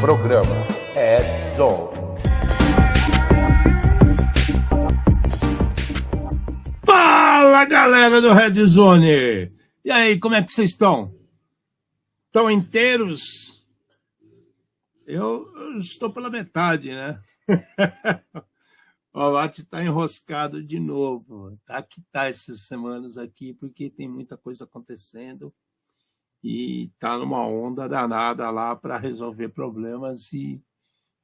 Programa Red Zone. Fala, galera do Red Zone! E aí, como é que vocês estão? Estão inteiros? Eu estou pela metade, né? O Mate está enroscado de novo. Tá que tá essas semanas aqui, porque tem muita coisa acontecendo e tá numa onda danada lá para resolver problemas e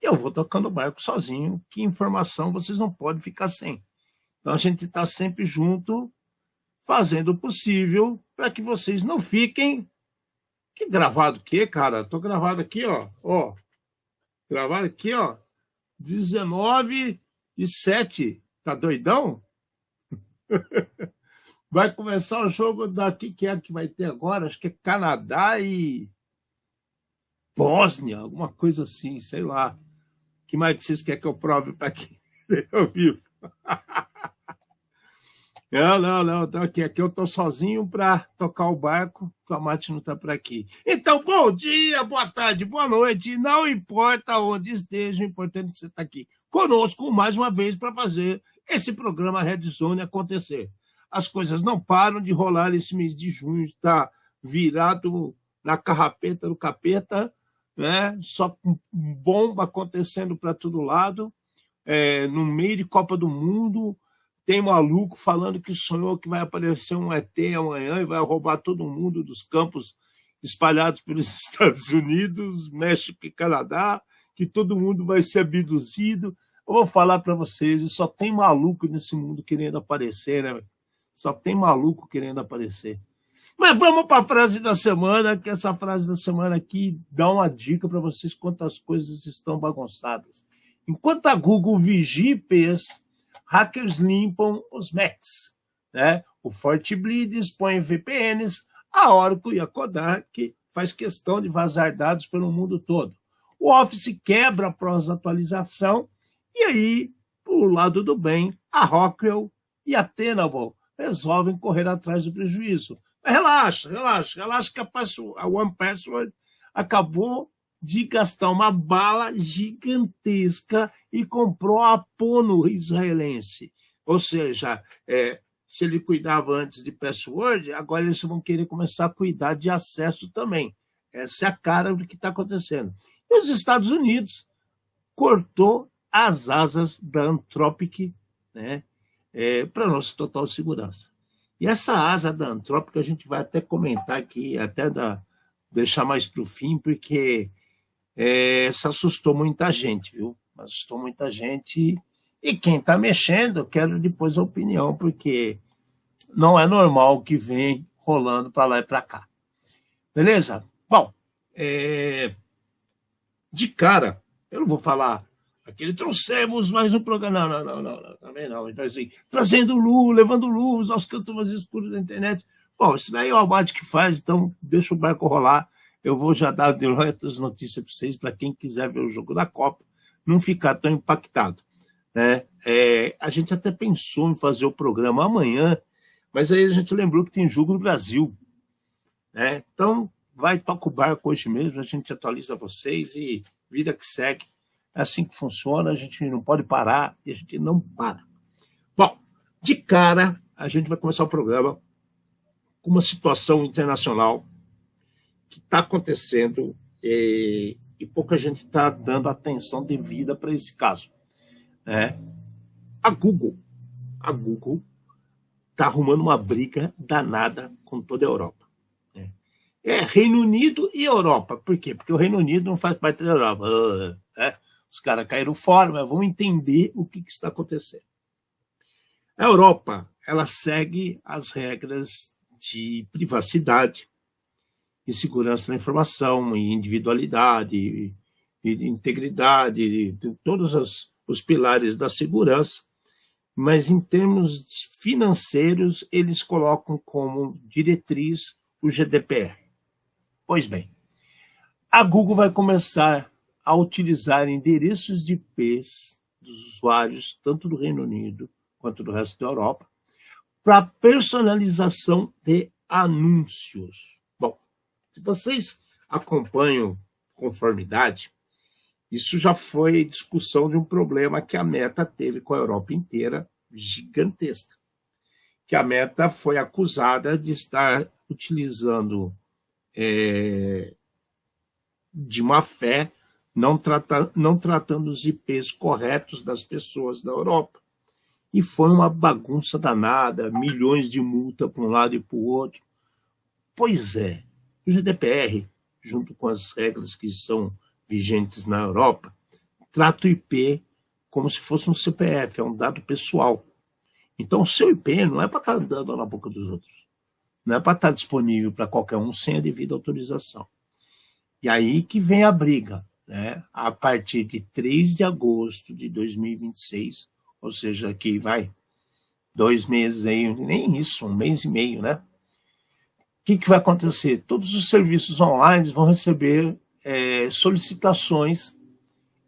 eu vou tocando o barco sozinho, que informação vocês não podem ficar sem. Então a gente está sempre junto, fazendo o possível para que vocês não fiquem... Que gravado o quê, cara? Tô gravado aqui, ó. Gravado aqui, ó. 19:07. Tá doidão? Vai começar o jogo daqui, que é que vai ter agora? Acho que é Canadá e Bósnia, alguma coisa assim, sei lá. Que mais que vocês querem que eu prove para quem eu vivo? Não, tô aqui eu tô sozinho para tocar o barco, que o Mate não tá por aqui. Então, bom dia, boa tarde, boa noite, não importa onde esteja, o importante é que você está aqui conosco mais uma vez para fazer esse programa Red Zone acontecer. As coisas não param de rolar esse mês de junho, está virado na carrapeta do capeta, né? Só com bomba acontecendo para todo lado, no meio de Copa do Mundo. Tem maluco falando que sonhou que vai aparecer um ET amanhã e vai roubar todo mundo dos campos espalhados pelos Estados Unidos, México e Canadá, que todo mundo vai ser abduzido. Eu vou falar para vocês, só tem maluco nesse mundo querendo aparecer, né? Só tem maluco querendo aparecer. Mas vamos para a frase da semana, que essa frase da semana aqui dá uma dica para vocês quantas coisas estão bagunçadas. Enquanto a Google vigia IPs, hackers limpam os Macs, né? O FortiBleed expõe VPNs, a Oracle e a Kodak faz questão de vazar dados pelo mundo todo. O Office quebra após atualização, e aí, pro lado do bem, a Rockwell e a Tenable resolvem correr atrás do prejuízo. Mas relaxa que a OnePassword acabou de gastar uma bala gigantesca e comprou a Pono israelense. Ou seja, se ele cuidava antes de password, agora eles vão querer começar a cuidar de acesso também. Essa é a cara do que está acontecendo. E os Estados Unidos cortou as asas da Anthropic, né, para nossa total segurança. E essa asa da Anthropic a gente vai até comentar aqui, até deixar mais para o fim, porque isso assustou muita gente, viu? Assustou muita gente. E quem está mexendo, eu quero depois a opinião, porque não é normal o que vem rolando para lá e para cá. Beleza? Bom, de cara, eu não vou falar aquele trouxemos mais um programa. Não, também não. Então, assim, trazendo luz, levando luz aos cantos mais escuros da internet. Bom, isso daí é o Albate que faz, então deixa o barco rolar. Eu vou já dar as notícias para vocês, para quem quiser ver o jogo da Copa, não ficar tão impactado, né? A gente até pensou em fazer o programa amanhã, mas aí a gente lembrou que tem jogo no Brasil, né? Então, toca o barco hoje mesmo, a gente atualiza vocês e vida que segue. É assim que funciona, a gente não pode parar e a gente não para. Bom, de cara, a gente vai começar o programa com uma situação internacional que está acontecendo e pouca gente está dando atenção devida para esse caso, né? A Google está arrumando uma briga danada com toda a Europa, né? Reino Unido e Europa. Por quê? Porque o Reino Unido não faz parte da Europa, né? Os caras caíram fora, mas vamos entender o que está acontecendo. A Europa, ela segue as regras de privacidade e segurança da informação, e individualidade, e integridade, de todos os pilares da segurança, mas em termos financeiros, eles colocam como diretriz o GDPR. Pois bem, a Google vai começar a utilizar endereços de IPs dos usuários, tanto do Reino Unido quanto do resto da Europa, para personalização de anúncios. Bom, se vocês acompanham conformidade, Isso já foi discussão de um problema que a Meta teve com a Europa inteira, gigantesca. Que a Meta foi acusada de estar utilizando de má fé, não tratando os IPs corretos das pessoas da Europa. E foi uma bagunça danada, milhões de multa para um lado e para o outro. Pois é, o GDPR, junto com as regras que são vigentes na Europa, trata o IP como se fosse um CPF, é um dado pessoal. Então, o seu IP não é para estar andando na boca dos outros. Não é para estar disponível para qualquer um sem a devida autorização. E aí que vem a briga, né? A partir de 3 de agosto de 2026, ou seja, aqui vai 2 meses aí, nem isso, 1 mês e meio, né? O que vai acontecer? Todos os serviços online vão receber solicitações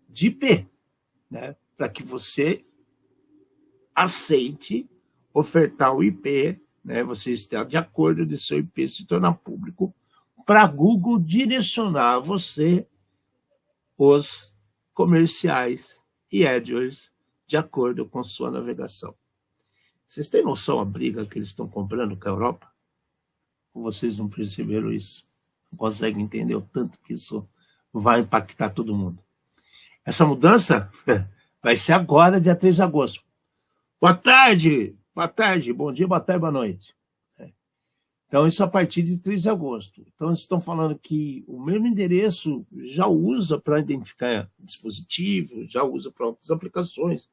de IP, né? Para que você aceite ofertar o IP, né? Você está de acordo de seu IP se tornar público, para a Google direcionar a você os comerciais e AdWords de acordo com sua navegação. Vocês têm noção da briga que eles estão comprando com a Europa? Ou vocês não perceberam isso? Não conseguem entender o tanto que isso vai impactar todo mundo. Essa mudança vai ser agora, dia 3 de agosto. Boa tarde, bom dia, boa tarde, boa noite. Então, isso a partir de 3 de agosto. Então, eles estão falando que o mesmo endereço já usa para identificar dispositivo, já usa para outras aplicações.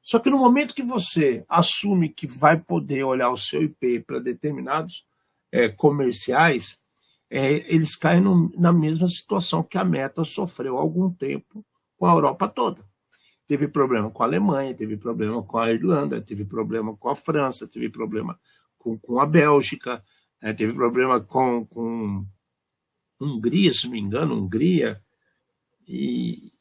Só que no momento que você assume que vai poder olhar o seu IP para determinados comerciais, eles caem na mesma situação que a Meta sofreu há algum tempo com a Europa toda. Teve problema com a Alemanha, teve problema com a Irlanda, teve problema com a França, teve problema com a Bélgica, teve problema com Hungria, se não me engano, Hungria e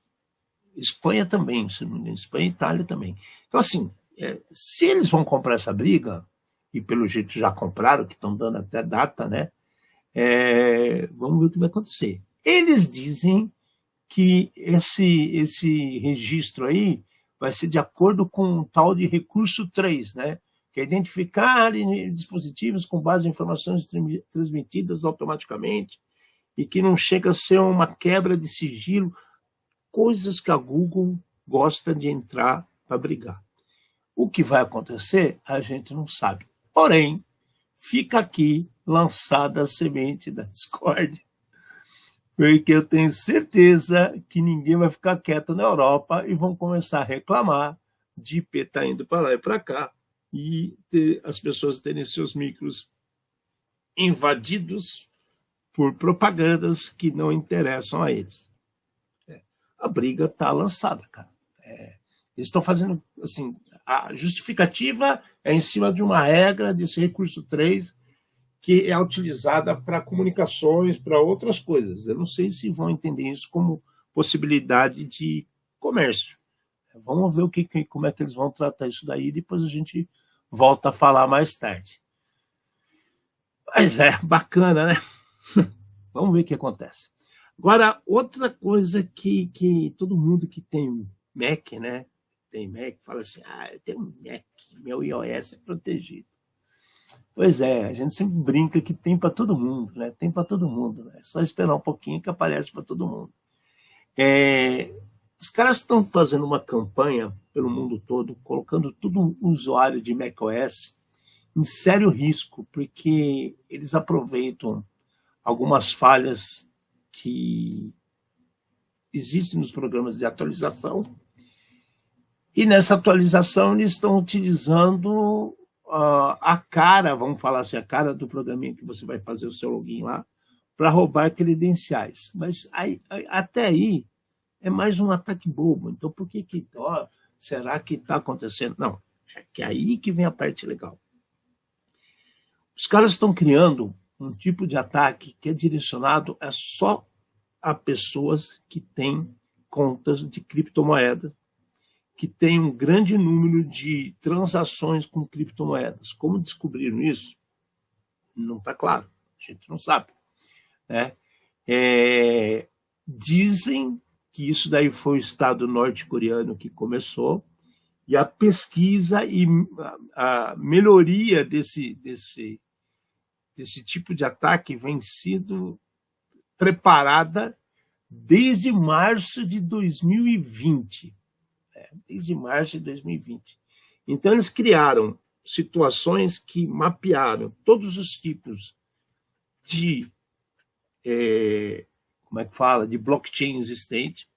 Espanha também, se não me engano, Espanha e Itália também. Então, assim, se eles vão comprar essa briga, e pelo jeito já compraram, que estão dando até data, né? Vamos ver o que vai acontecer. Eles dizem que esse registro aí vai ser de acordo com o tal de recurso 3, né? Que é identificar dispositivos com base em informações transmitidas automaticamente e que não chega a ser uma quebra de sigilo, coisas que a Google gosta de entrar para brigar. O que vai acontecer, a gente não sabe. Porém, fica aqui lançada a semente da discórdia, porque eu tenho certeza que ninguém vai ficar quieto na Europa e vão começar a reclamar de IP tá indo para lá e para cá, e as pessoas terem seus micros invadidos por propagandas que não interessam a eles. A briga está lançada, cara. Eles estão fazendo, assim, a justificativa é em cima de uma regra desse recurso 3 que é utilizada para comunicações, para outras coisas. Eu não sei se vão entender isso como possibilidade de comércio. Vamos ver como é que eles vão tratar isso daí, e depois a gente volta a falar mais tarde. Mas bacana, né? Vamos ver o que acontece. Agora, outra coisa que todo mundo que tem Mac, né? Tem Mac, fala assim, eu tenho um Mac, meu iOS é protegido. Pois a gente sempre brinca que tem para todo mundo, né? Tem para todo mundo, né? É só esperar um pouquinho que aparece para todo mundo. Os caras estão fazendo uma campanha pelo mundo todo, colocando todo usuário de macOS em sério risco, porque eles aproveitam algumas falhas que existem nos programas de atualização, e nessa atualização eles estão utilizando a cara, vamos falar assim, a cara do programinha que você vai fazer o seu login lá, para roubar credenciais. Mas até aí é mais um ataque bobo. Então por que será que está acontecendo? Não, é que aí que vem a parte legal. Os caras estão criando um tipo de ataque que é direcionado só a pessoas que têm contas de criptomoeda, que têm um grande número de transações com criptomoedas. Como descobriram isso? Não está claro, a gente não sabe. Né? Dizem que isso daí foi o Estado norte-coreano que começou, e a pesquisa e a melhoria desse tipo de ataque vem sido preparada desde março de 2020. Desde março de 2020. Então, eles criaram situações que mapearam todos os tipos de, de blockchain existente,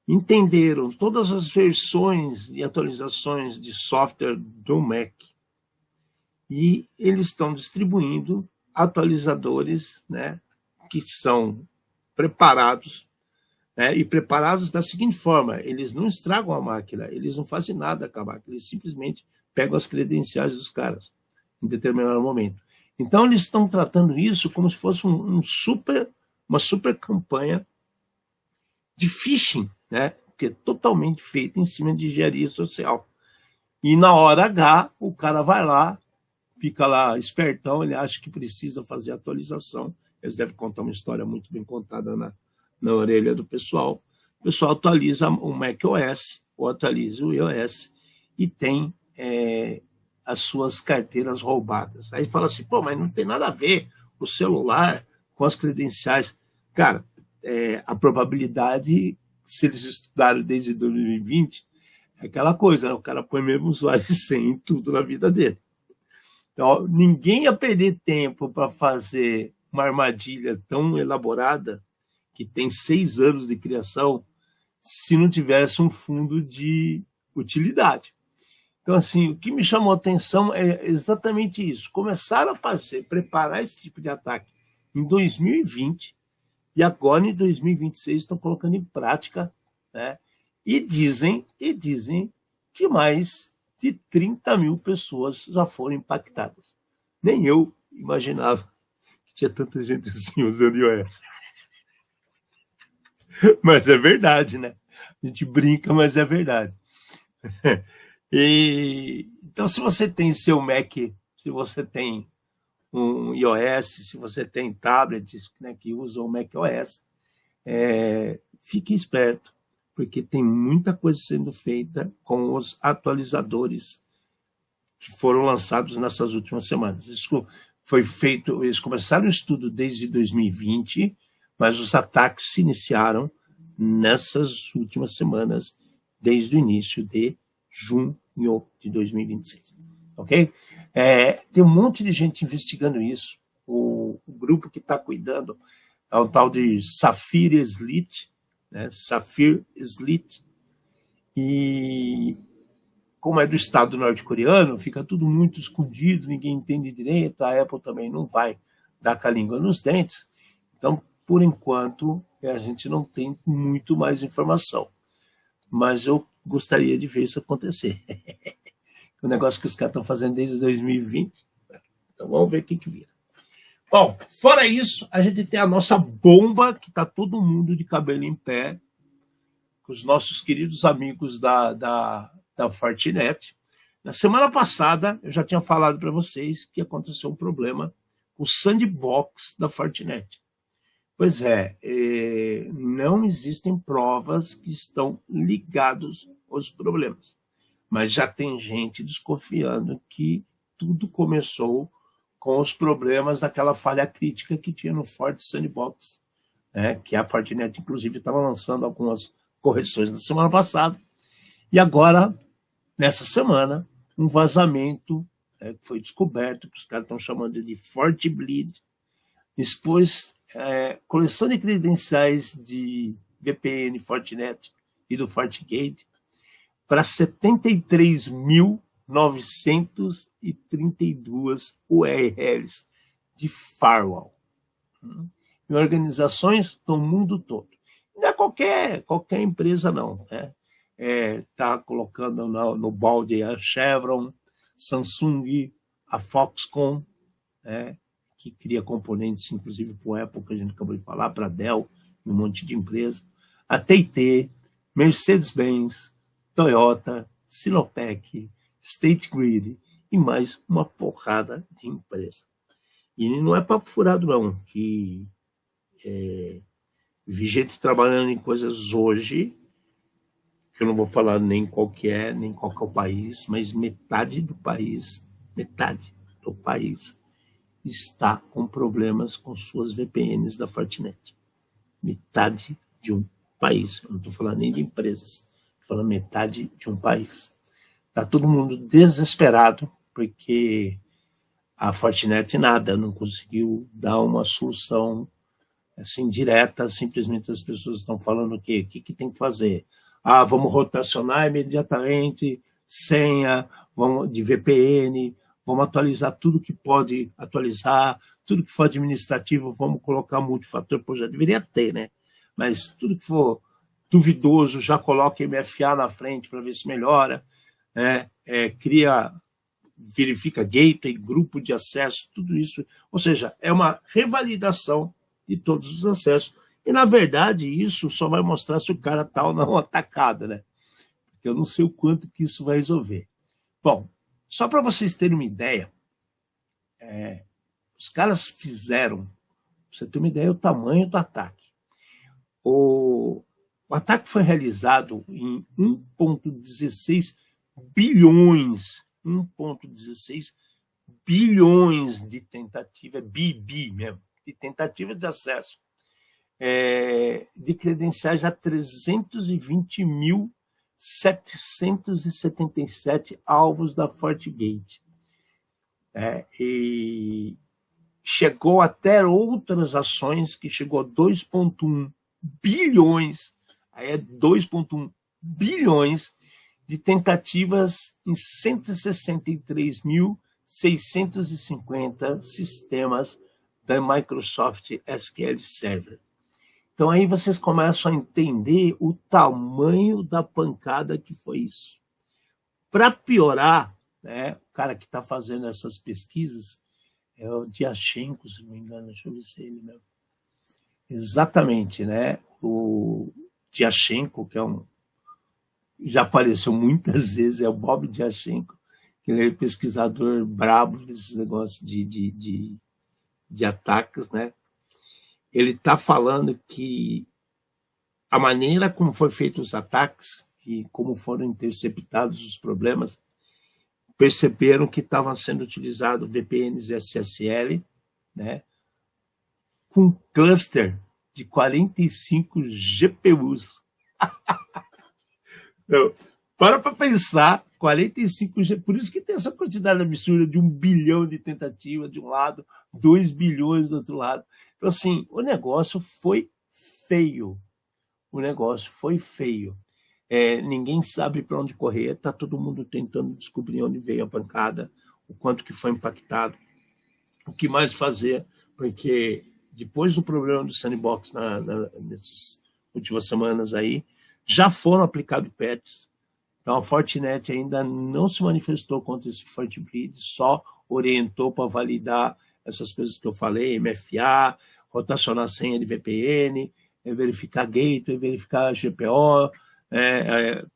entenderam todas as versões e atualizações de software do Mac, e eles estão distribuindo atualizadores, né, que são preparados, né, e preparados da seguinte forma: eles não estragam a máquina, eles não fazem nada com a máquina, eles simplesmente pegam as credenciais dos caras em determinado momento. Então, eles estão tratando isso como se fosse uma super campanha de phishing, né, que é totalmente feita em cima de engenharia social. E na hora H, o cara vai lá, fica lá espertão, ele acha que precisa fazer atualização. Eles devem contar uma história muito bem contada na orelha do pessoal. O pessoal atualiza o macOS ou atualiza o iOS e tem as suas carteiras roubadas. Aí fala assim, pô, mas não tem nada a ver o celular com as credenciais. Cara, a probabilidade, se eles estudaram desde 2020, é aquela coisa, né? O cara põe mesmo usuário e senha em tudo na vida dele. Então, ninguém ia perder tempo para fazer uma armadilha tão elaborada, que tem 6 anos de criação, se não tivesse um fundo de utilidade. Então, assim, o que me chamou a atenção é exatamente isso. Começaram a preparar esse tipo de ataque em 2020, e agora em 2026 estão colocando em prática, né? E dizem que mais de 30 mil pessoas já foram impactadas. Nem eu imaginava que tinha tanta gente assim usando iOS. Mas é verdade, né? A gente brinca, mas é verdade. Então, se você tem seu Mac, se você tem um iOS, se você tem tablets, né, que usam o macOS, fique esperto, porque tem muita coisa sendo feita com os atualizadores que foram lançados nessas últimas semanas. Isso foi feito, eles começaram o estudo desde 2020, mas os ataques se iniciaram nessas últimas semanas, desde o início de junho de 2026. Ok? Tem um monte de gente investigando isso. O grupo que está cuidando é o tal de Sapphire Slit, né? Sapphire Slit. E como é do Estado norte-coreano, fica tudo muito escondido, ninguém entende direito, a Apple também não vai dar com a língua nos dentes. Então, por enquanto, a gente não tem muito mais informação. Mas eu gostaria de ver isso acontecer. O negócio que os caras estão fazendo desde 2020. Então vamos ver o que vira. Bom, fora isso, a gente tem a nossa bomba, que está todo mundo de cabelo em pé, com os nossos queridos amigos da Fortinet. Na semana passada, eu já tinha falado para vocês que aconteceu um problema com o sandbox da Fortinet. Pois não existem provas que estão ligadas aos problemas. Mas já tem gente desconfiando que tudo começou com os problemas daquela falha crítica que tinha no Fort Sandbox, né? Que a Fortinet, inclusive, estava lançando algumas correções na semana passada. E agora, nessa semana, um vazamento que foi descoberto, que os caras estão chamando de FortiBleed, expôs coleção de credenciais de VPN Fortinet e do FortiGate para 73.932 URLs de firewall, em organizações do mundo todo. Não é qualquer empresa, não. Tá colocando no balde a Chevron, Samsung, a Foxconn, que cria componentes, inclusive para o Apple, que a gente acabou de falar, para a Dell, um monte de empresa, a TT, Mercedes-Benz, Toyota, Sinopec, State Grid e mais uma porrada de empresa. E não é papo furado, não, que Vi gente trabalhando em coisas hoje, que eu não vou falar nem qual que é, nem qual que é o país, mas metade do país está com problemas com suas VPNs da Fortinet. Metade de um país. Eu não estou falando nem de empresas, estou falando metade de um país. Está todo mundo desesperado, porque a Fortinet não conseguiu dar uma solução assim direta. Simplesmente as pessoas estão falando o quê? O que tem que fazer? Ah, vamos rotacionar imediatamente senha de VPN, vamos atualizar tudo que pode atualizar, tudo que for administrativo, vamos colocar multifator, pô, já deveria ter, né? Mas tudo que for duvidoso, já coloca MFA na frente para ver se melhora, né? Verifica gateway, grupo de acesso, tudo isso. Ou seja, é uma revalidação de todos os acessos. E, na verdade, isso só vai mostrar se o cara está ou não atacado, né? Porque eu não sei o quanto que isso vai resolver. Bom, só para vocês terem uma ideia, os caras fizeram, pra você ter uma ideia, o tamanho do ataque. O ataque foi realizado em 1,16 bilhões, 1,16 bilhões de tentativa, bi mesmo, de tentativa de acesso, de credenciais a 320.777 alvos da FortiGate. E chegou até outras ações, que chegou a 2,1 bilhões, aí é 2,1 bilhões de tentativas em 163.650 sistemas da Microsoft SQL Server. Então aí vocês começam a entender o tamanho da pancada que foi isso. Para piorar, né, o cara que está fazendo essas pesquisas é o Diachenko, se não me engano, deixa eu ver se é ele mesmo. Exatamente, né? O Diachenko, que já apareceu muitas vezes, é o Bob Diachenko, que ele é pesquisador brabo desses negócios de ataques, né? Ele está falando que a maneira como foi feitos os ataques e como foram interceptados os problemas, perceberam que estavam sendo utilizados VPNs SSL, né, com cluster de 45 GPUs. Então, para pensar, 45 GPUs, por isso que tem essa quantidade absurda de 1 bilhão de tentativas de um lado, 2 bilhões do outro lado. Então, assim, o negócio foi feio. Ninguém sabe para onde correr, está todo mundo tentando descobrir onde veio a pancada, o quanto que foi impactado, o que mais fazer, porque depois do problema do sandbox nessas últimas semanas aí, já foram aplicados patches. Então a Fortinet ainda não se manifestou contra esse FortiBleed, só orientou para validar essas coisas que eu falei, MFA, rotacionar senha de VPN, verificar gateway, verificar GPO,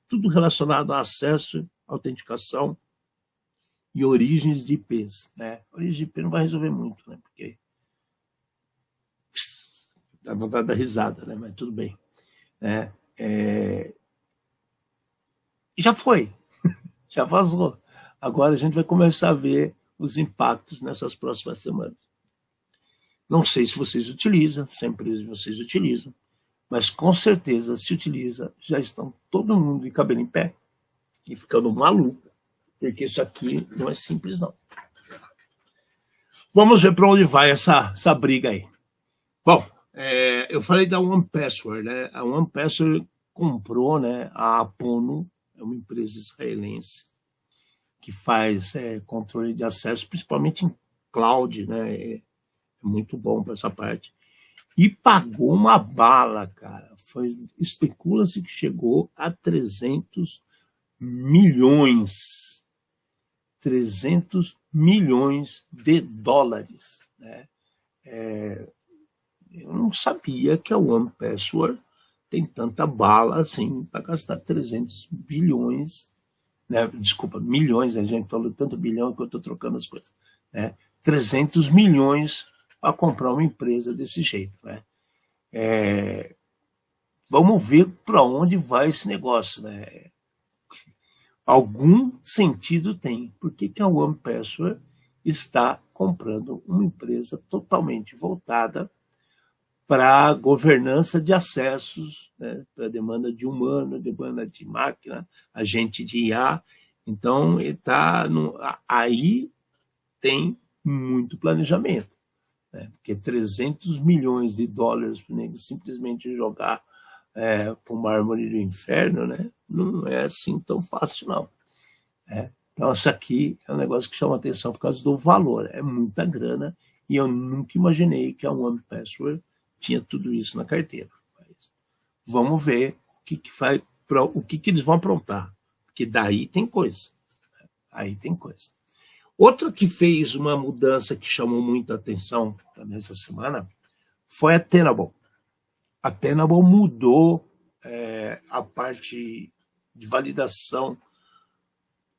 tudo relacionado a acesso, autenticação e origens de IPs. Né? Origem de IP não vai resolver muito, né? Porque dá vontade da risada, né? Mas tudo bem. Já foi, já vazou. Agora a gente vai começar a ver os impactos nessas próximas semanas. Não sei se vocês utilizam, se a empresa de vocês utilizam, mas com certeza, se utiliza, já estão todo mundo de cabelo em pé e ficando maluco, porque isso aqui não é simples, não. Vamos ver para onde vai essa briga aí. Bom, eu falei da OnePassword, né? A OnePassword comprou, né, a Apono, é uma empresa israelense que faz controle de acesso, principalmente em cloud, né? É muito bom para essa parte. E pagou uma bala, cara. Especula-se que chegou a 300 milhões. 300 milhões de dólares. Né? Eu não sabia que a OnePassword tem tanta bala assim para gastar 300 bilhões. Né? Desculpa, milhões, a gente falou tanto bilhão que eu estou trocando as coisas. Né? 300 milhões para comprar uma empresa desse jeito. Né? vamos ver para onde vai esse negócio, né? Algum sentido tem. Por que a One Password está comprando uma empresa totalmente voltada para a governança de acessos, né? Para a demanda de humano, demanda de máquina, agente de IA. Então, aí tem muito planejamento, né? Porque 300 milhões de dólares para simplesmente jogar para o mármore do inferno, né? Não é assim tão fácil, não. Então, isso aqui é um negócio que chama atenção por causa do valor. É muita grana e eu nunca imaginei que a One Password tinha tudo isso na carteira. Mas vamos ver o que eles vão aprontar, porque daí tem coisa. Aí tem coisa. Outra que fez uma mudança que chamou muita atenção também essa semana foi a Tenable. A Tenable mudou a parte de validação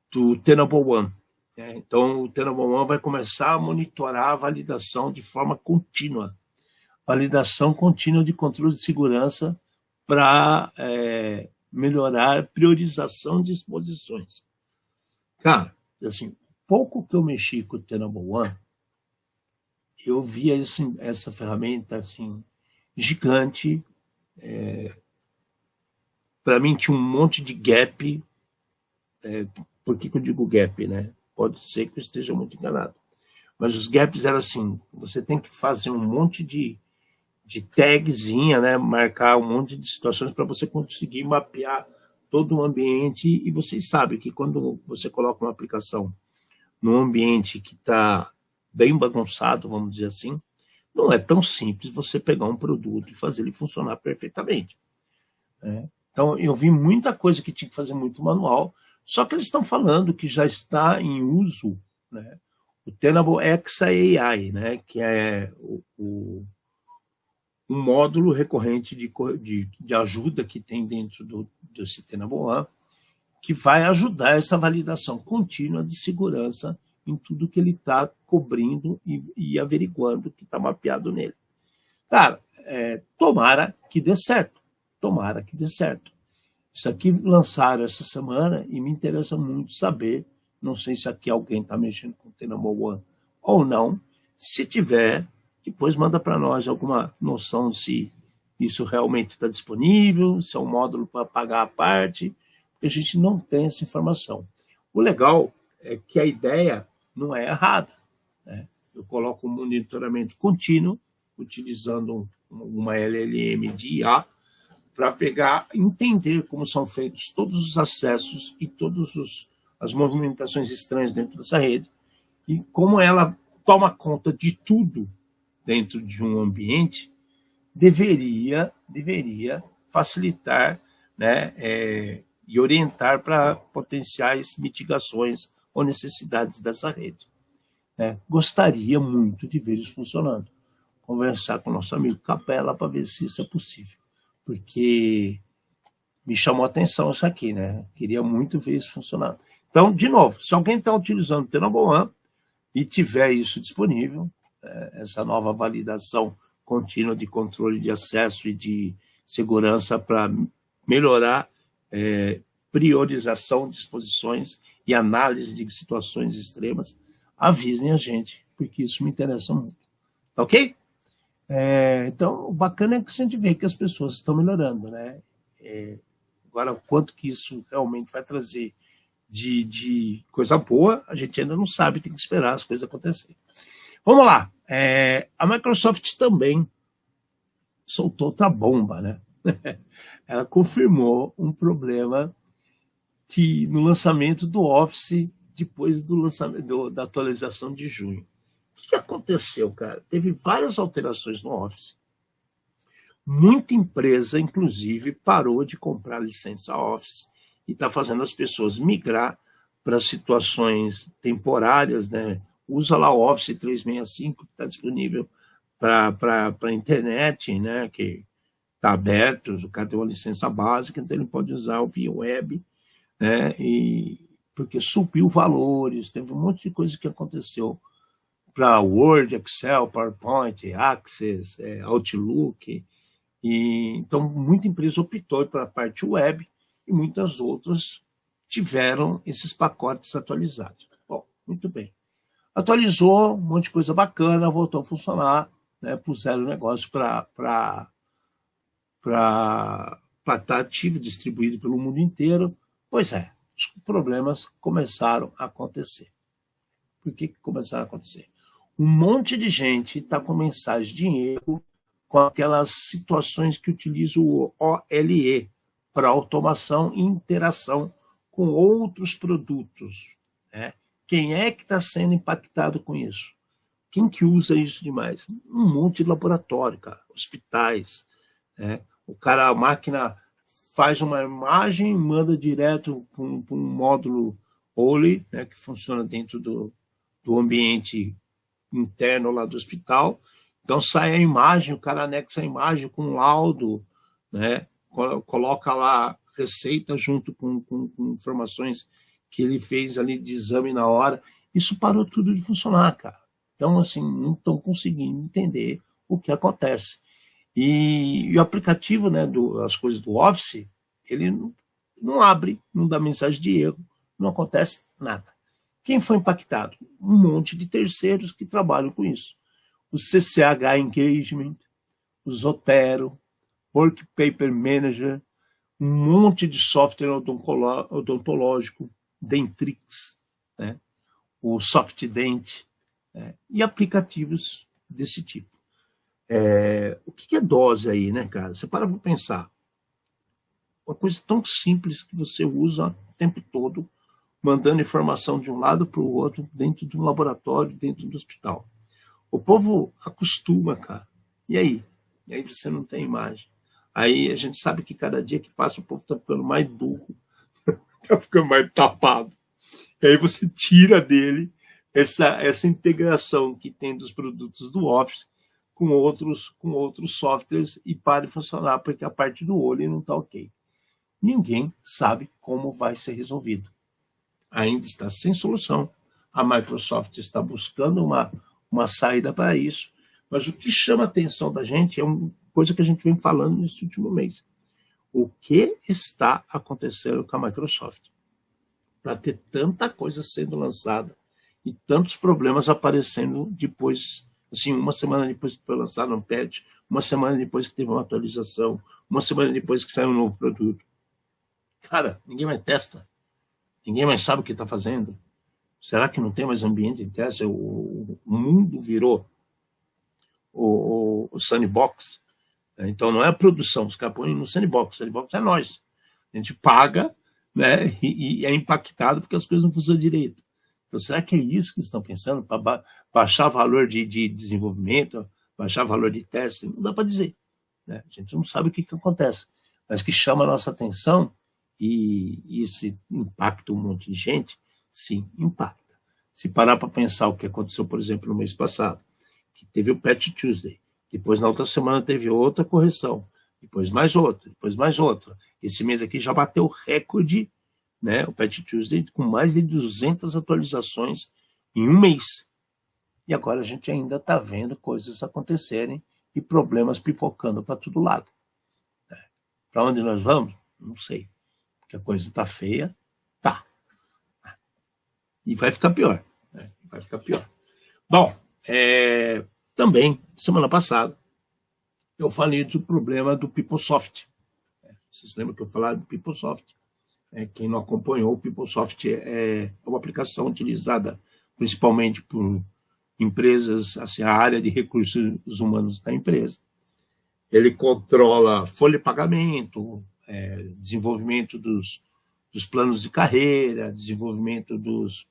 do Tenable One. Então, o Tenable One vai começar a monitorar a validação de forma contínua. Validação contínua de controle de segurança para melhorar a priorização de exposições. Cara, assim, pouco que eu mexi com o Tenable One, eu vi assim, essa ferramenta assim, gigante. Para mim tinha um monte de gap. Por que eu digo gap, né? Pode ser que eu esteja muito enganado. Mas os gaps eram assim, você tem que fazer um monte de tagzinha, né? Marcar um monte de situações para você conseguir mapear todo o ambiente. E vocês sabem que quando você coloca uma aplicação num ambiente que está bem bagunçado, vamos dizer assim, não é tão simples você pegar um produto e fazer ele funcionar perfeitamente. Né? Então, eu vi muita coisa que tinha que fazer muito manual, só que eles estão falando que já está em uso, né, o Tenable XAI, né, que é um módulo recorrente de ajuda que tem dentro desse Tenable One, que vai ajudar essa validação contínua de segurança em tudo que ele está cobrindo e averiguando que está mapeado nele. Cara, tomara que dê certo. Tomara que dê certo. Isso aqui lançaram essa semana e me interessa muito saber, não sei se aqui alguém está mexendo com o Tenable One ou não. Se tiver, depois manda para nós alguma noção se isso realmente está disponível, se é um módulo para pagar a parte, porque a gente não tem essa informação. O legal é que a ideia não é errada, né? Eu coloco um monitoramento contínuo, utilizando uma LLM de IA, para entender como são feitos todos os acessos e todas as movimentações estranhas dentro dessa rede e como ela toma conta de tudo dentro de um ambiente, deveria facilitar, né, e orientar para potenciais mitigações ou necessidades dessa rede. Gostaria muito de ver isso funcionando. Conversar com o nosso amigo Capela para ver se isso é possível. Porque me chamou a atenção isso aqui, né? Queria muito ver isso funcionando. Então, de novo, se alguém está utilizando o Tenable One e tiver isso disponível, essa nova validação contínua de controle de acesso e de segurança para melhorar priorização de exposições e análise de situações extremas, avisem a gente, porque isso me interessa muito. Tá ok? Então, o bacana é que a gente vê que as pessoas estão melhorando, né? Agora, o quanto que isso realmente vai trazer de coisa boa, a gente ainda não sabe, tem que esperar as coisas acontecerem. Vamos lá. A Microsoft também soltou outra bomba, né? Ela confirmou um problema que no lançamento do Office, depois do lançamento da atualização de junho. O que aconteceu, cara? Teve várias alterações no Office. Muita empresa, inclusive, parou de comprar licença Office e está fazendo as pessoas migrar para situações temporárias, né? Usa lá o Office 365, que está disponível para a internet, né? Que está aberto, o cara tem uma licença básica, então ele pode usar o via web, né? Porque subiu valores, teve um monte de coisa que aconteceu para Word, Excel, PowerPoint, Access, Outlook, E, então, muita empresa optou para a parte web e muitas outras tiveram esses pacotes atualizados. Bom, muito bem. Atualizou, um monte de coisa bacana, voltou a funcionar, né, puseram o negócio para estar ativo, distribuído pelo mundo inteiro. Pois é, os problemas começaram a acontecer. Por que começaram a acontecer? Um monte de gente está com mensagem de erro com aquelas situações que utilizam o OLE para automação e interação com outros produtos. Né? Quem é que está sendo impactado com isso? Quem que usa isso demais? Um monte de laboratório, cara, hospitais. Né? A máquina faz uma imagem, manda direto para um módulo OLE, né, que funciona dentro do ambiente interno lá do hospital. Então sai a imagem, o cara anexa a imagem com um laudo, né, coloca lá receita junto com informações que ele fez ali de exame na hora. Isso parou tudo de funcionar, cara. Então, assim, não estão conseguindo entender o que acontece. E o aplicativo, né, as coisas do Office, ele não abre, não dá mensagem de erro, não acontece nada. Quem foi impactado? Um monte de terceiros que trabalham com isso. O CCH Engagement, o Zotero, Work Paper Manager, um monte de software odontológico, Dentrix, né? O SoftDent, né? E aplicativos desse tipo. O que é dose aí, né, cara? Você para pensar. Uma coisa tão simples que você usa o tempo todo, mandando informação de um lado para o outro, dentro de um laboratório, dentro do hospital. O povo acostuma, cara. E aí? E aí você não tem imagem. Aí a gente sabe que cada dia que passa o povo está ficando mais burro, está ficando mais tapado. E aí você tira dele essa integração que tem dos produtos do Office com outros softwares e para de funcionar, porque a parte do olho não está ok. Ninguém sabe como vai ser resolvido. Ainda está sem solução. A Microsoft está buscando uma saída para isso. Mas o que chama a atenção da gente é uma coisa que a gente vem falando nesse último mês. O que está acontecendo com a Microsoft? Para ter tanta coisa sendo lançada e tantos problemas aparecendo depois, assim, uma semana depois que foi lançado um patch, uma semana depois que teve uma atualização, uma semana depois que saiu um novo produto. Cara, ninguém mais testa. Ninguém mais sabe o que está fazendo. Será que não tem mais ambiente de teste? O mundo virou o sandbox. Então não é a produção, os caras põem no sandbox. O sandbox é nós. A gente paga, né, e é impactado porque as coisas não funcionam direito. Então será que é isso que estão pensando? Para baixar valor de desenvolvimento, baixar valor de teste? Não dá para dizer. Né? A gente não sabe o que acontece. Mas que chama a nossa atenção e isso impacta um monte de gente, sim, impacta. Se parar para pensar o que aconteceu, por exemplo, no mês passado, que teve o Patch Tuesday, depois na outra semana teve outra correção, depois mais outra, depois mais outra. Esse mês aqui já bateu o recorde, né, o Patch Tuesday, com mais de 200 atualizações em um mês. E agora a gente ainda está vendo coisas acontecerem e problemas pipocando para todo lado. Para onde nós vamos? Não sei. Porque a coisa está feia, tá. E vai ficar pior. Né? Vai ficar pior. Bom, também, semana passada, eu falei do problema do PeopleSoft. Vocês lembram que eu falei do PeopleSoft? Quem não acompanhou, o PeopleSoft é uma aplicação utilizada principalmente por empresas, assim, a área de recursos humanos da empresa. Ele controla folha de pagamento, desenvolvimento dos planos de carreira, desenvolvimento dos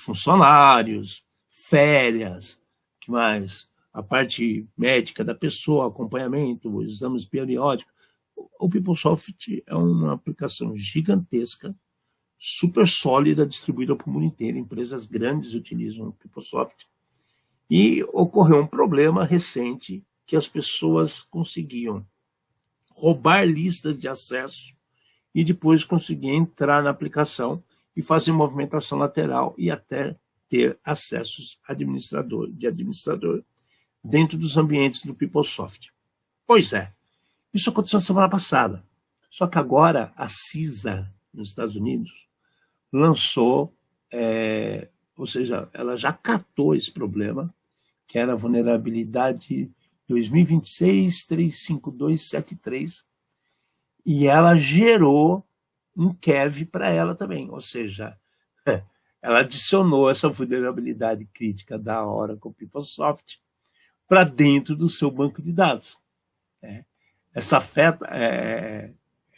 funcionários, férias, que mais? A parte médica da pessoa, acompanhamento, exames periódicos. O PeopleSoft é uma aplicação gigantesca, super sólida, distribuída para o mundo inteiro. Empresas grandes utilizam o PeopleSoft. E ocorreu um problema recente que as pessoas conseguiam roubar listas de acesso e depois conseguir entrar na aplicação e fazer movimentação lateral e até ter acessos de administrador dentro dos ambientes do PeopleSoft. Pois é, Isso aconteceu na semana passada. Só que agora a CISA, nos Estados Unidos, lançou, ou seja, ela já catou esse problema, que era a vulnerabilidade 2026-35273, e ela gerou um KEV para ela também, ou seja, ela adicionou essa vulnerabilidade crítica da Oracle PeopleSoft para dentro do seu banco de dados.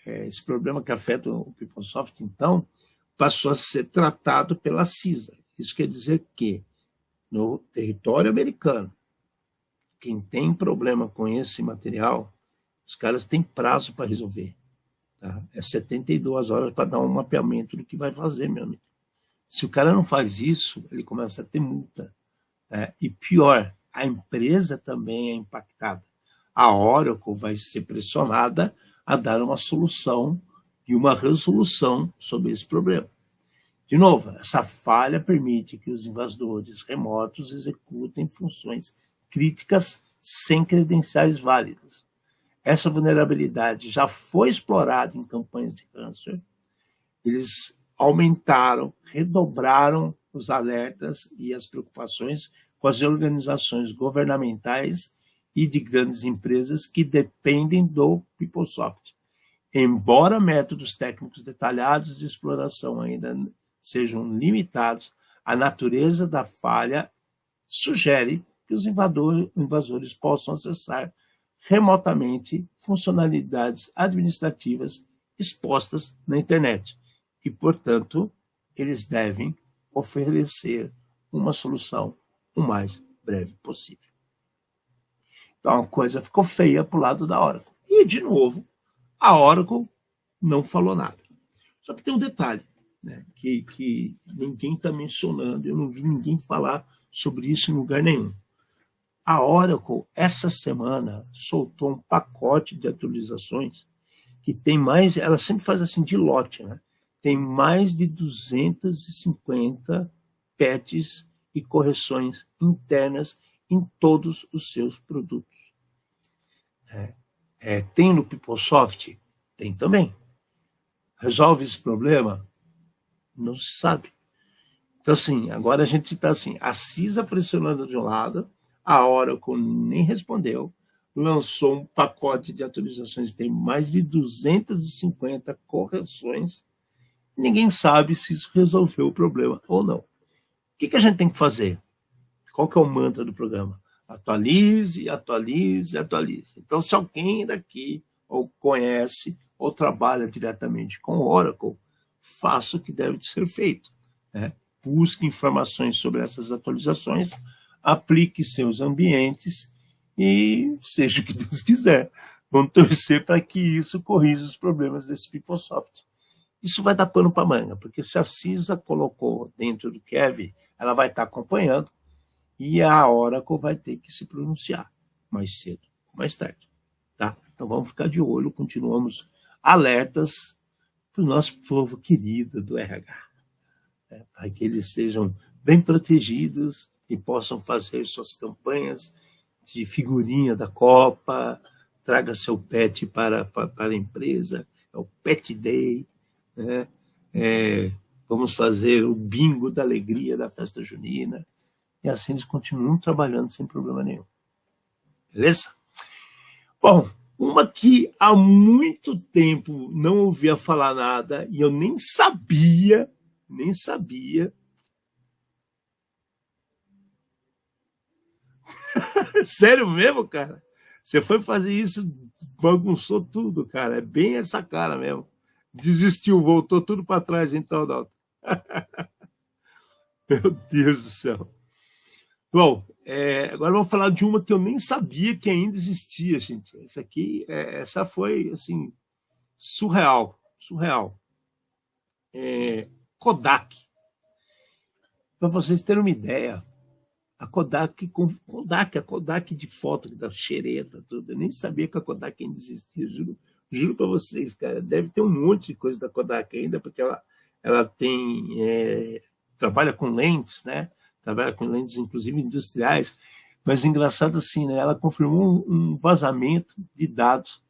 Esse problema que afeta o PeopleSoft, então, passou a ser tratado pela CISA. Isso quer dizer que, no território americano, quem tem problema com esse material, os caras têm prazo para resolver. Tá? É 72 horas para dar um mapeamento do que vai fazer, meu amigo. Se o cara não faz isso, ele começa a ter multa. E pior, a empresa também é impactada. A Oracle vai ser pressionada a dar uma solução e uma resolução sobre esse problema. De novo, essa falha permite que os invasores remotos executem funções críticas sem credenciais válidas. Essa vulnerabilidade já foi explorada em campanhas de ransomware. Eles aumentaram, redobraram os alertas e as preocupações com as organizações governamentais e de grandes empresas que dependem do PeopleSoft. Embora métodos técnicos detalhados de exploração ainda sejam limitados, a natureza da falha sugere que os invasores possam acessar remotamente funcionalidades administrativas expostas na internet e, portanto, eles devem oferecer uma solução o mais breve possível. Então a coisa ficou feia para o lado da Oracle. E, de novo, a Oracle não falou nada. Só que tem um detalhe, né, que ninguém está mencionando, eu não vi ninguém falar sobre isso em lugar nenhum. A Oracle, essa semana, soltou um pacote de atualizações que tem mais, ela sempre faz assim de lote, né? Tem mais de 250 patches e correções internas em todos os seus produtos. Tem no PeopleSoft? Tem também. Resolve esse problema? Não se sabe. Então, assim, agora a gente está assim, a CISA pressionando de um lado, a Oracle nem respondeu, lançou um pacote de atualizações, tem mais de 250 correções, e ninguém sabe se isso resolveu o problema ou não. O que a gente tem que fazer? Qual que é o mantra do programa? Atualize, atualize, atualize. Então, se alguém daqui ou conhece ou trabalha diretamente com o Oracle, faça o que deve ser feito. Busque informações sobre essas atualizações, aplique seus ambientes e seja o que Deus quiser. Vamos torcer para que isso corrija os problemas desse PeopleSoft. Isso vai dar pano para manga, porque se a CISA colocou dentro do KEV, ela vai estar acompanhando e a Oracle vai ter que se pronunciar mais cedo ou mais tarde. Tá? Então vamos ficar de olho, continuamos alertas para o nosso povo querido do RH, para que eles sejam bem protegidos e possam fazer suas campanhas de figurinha da Copa, traga seu pet para a empresa, é o Pet Day, né? Vamos fazer o bingo da alegria da festa junina, e assim eles continuam trabalhando sem problema nenhum. Beleza? Bom, uma que há muito tempo não ouvia falar nada, e eu nem sabia. Sério mesmo, cara? Você foi fazer isso, bagunçou tudo, cara. É bem essa cara mesmo. Desistiu, voltou tudo para trás, então, Dalton. Meu Deus do céu. Bom, agora vamos falar de uma que eu nem sabia que ainda existia, gente. Essa foi, assim, surreal. Kodak. Para vocês terem uma ideia, a Kodak de foto, da xereta, tudo. Eu nem sabia que a Kodak ainda existia, juro para vocês, cara. Deve ter um monte de coisa da Kodak ainda, porque ela tem, trabalha com lentes, né? Trabalha com lentes, inclusive, industriais. Mas engraçado assim, né? Ela confirmou um vazamento de dados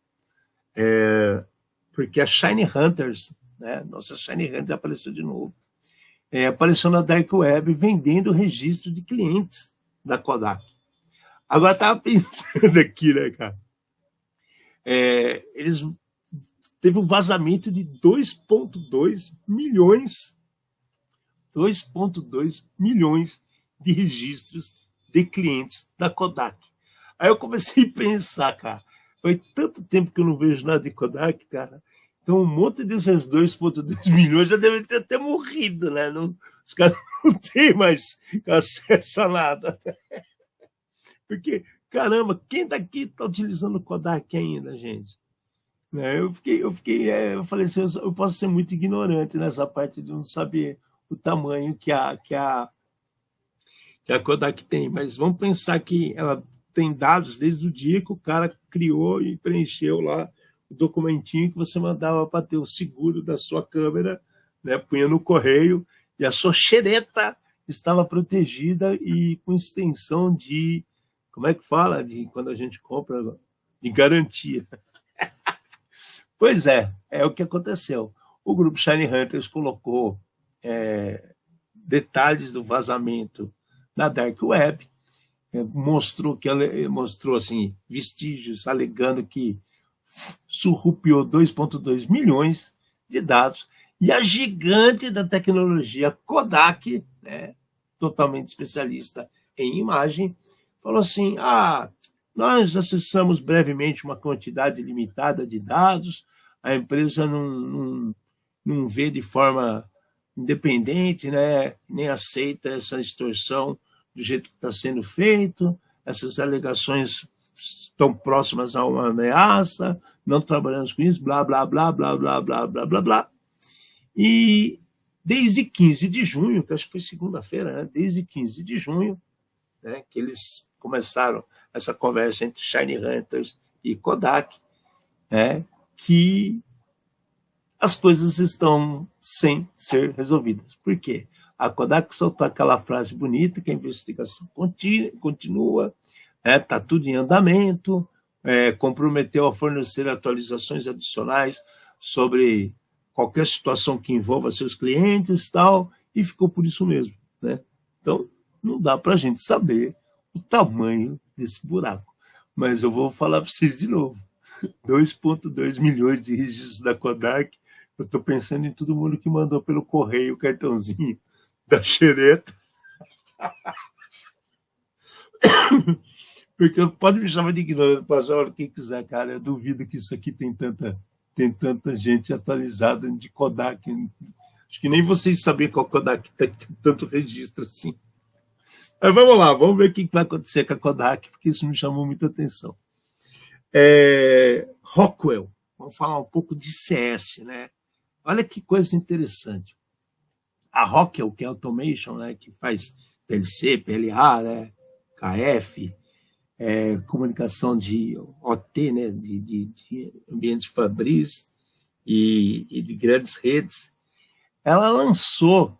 porque a Shiny Hunters, né, nossa Shiny Hunter apareceu de novo, apareceu na Dark Web vendendo registro de clientes da Kodak. Agora estava pensando aqui, né, cara? Eles teve um vazamento de 2,2 milhões de registros de clientes da Kodak. Aí eu comecei a pensar, cara, faz tanto tempo que eu não vejo nada de Kodak, cara. Então um monte desses 2,2 milhões já devem ter até morrido, né? Não, os caras não têm mais acesso a nada. Porque, caramba, quem daqui está utilizando Kodak ainda, gente? Eu falei assim, eu posso ser muito ignorante nessa parte de não saber o tamanho que a Kodak tem, mas vamos pensar que ela tem dados desde o dia que o cara criou e preencheu lá o documentinho que você mandava para ter o seguro da sua câmera, né, punha no correio, e a sua xereta estava protegida e com extensão de, como é que fala, de quando a gente compra, de garantia. Pois é o que aconteceu. O grupo Shiny Hunters colocou detalhes do vazamento na Dark Web, mostrou assim, vestígios alegando que surrupiou 2,2 milhões de dados, e a gigante da tecnologia Kodak, né, totalmente especialista em imagem, falou assim, nós acessamos brevemente uma quantidade limitada de dados, a empresa não vê de forma independente, né, nem aceita essa extorsão do jeito que está sendo feito, essas alegações estão próximas a uma ameaça, não trabalhamos com isso, blá, blá, blá, blá, blá, blá, blá, blá, blá. E desde 15 de junho, que acho que foi segunda-feira, né, desde 15 de junho, né, que eles começaram essa conversa entre Shiny Hunters e Kodak, que as coisas estão sem ser resolvidas. Por quê? A Kodak soltou aquela frase bonita que a investigação continua, está tudo em andamento, comprometeu a fornecer atualizações adicionais sobre qualquer situação que envolva seus clientes e tal, e ficou por isso mesmo, né? Então, não dá para a gente saber o tamanho desse buraco. Mas eu vou falar para vocês de novo. 2,2 milhões de registros da Kodak. Eu estou pensando em todo mundo que mandou pelo correio o cartãozinho da xereta. Porque pode me chamar de ignorante, pode chamar quem quiser, cara. Eu duvido que isso aqui tem tanta gente atualizada de Kodak. Acho que nem vocês sabem qual Kodak tem tanto registro assim. Mas vamos lá, vamos ver o que vai acontecer com a Kodak, porque isso me chamou muita atenção. Rockwell, vamos falar um pouco de CS, né? Olha que coisa interessante. A Rockwell, que é Automation, né, que faz PLC, PLA, né, KF, comunicação de OT, né, de ambientes fabris e de grandes redes, ela lançou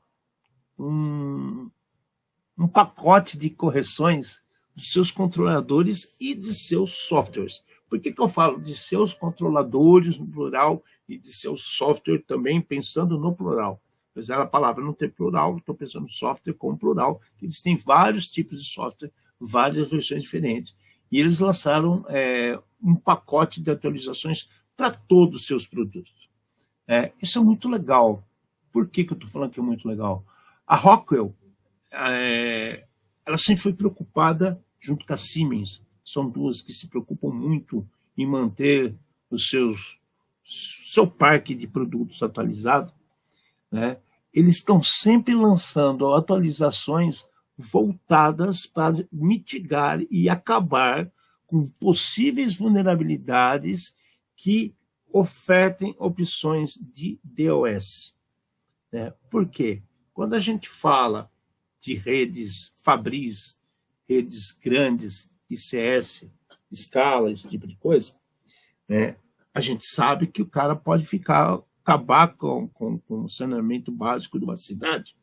um pacote de correções dos seus controladores e de seus softwares. Por que eu falo de seus controladores no plural e de seu software também, pensando no plural? Apesar da palavra não ter plural, estou pensando no software como plural. Eles têm vários tipos de software, várias versões diferentes. E eles lançaram um pacote de atualizações para todos os seus produtos. Isso é muito legal. Por que eu estou falando que é muito legal? A Rockwell, ela sempre foi preocupada, junto com a Siemens, são duas que se preocupam muito em manter o seu parque de produtos atualizado, né? Eles estão sempre lançando atualizações voltadas para mitigar e acabar com possíveis vulnerabilidades que ofertem opções de DOS. Né? Por quê? Quando a gente fala de redes fabris, redes grandes, ICS, escala, esse tipo de coisa, né? A gente sabe que o cara pode acabar com o saneamento básico de uma cidade,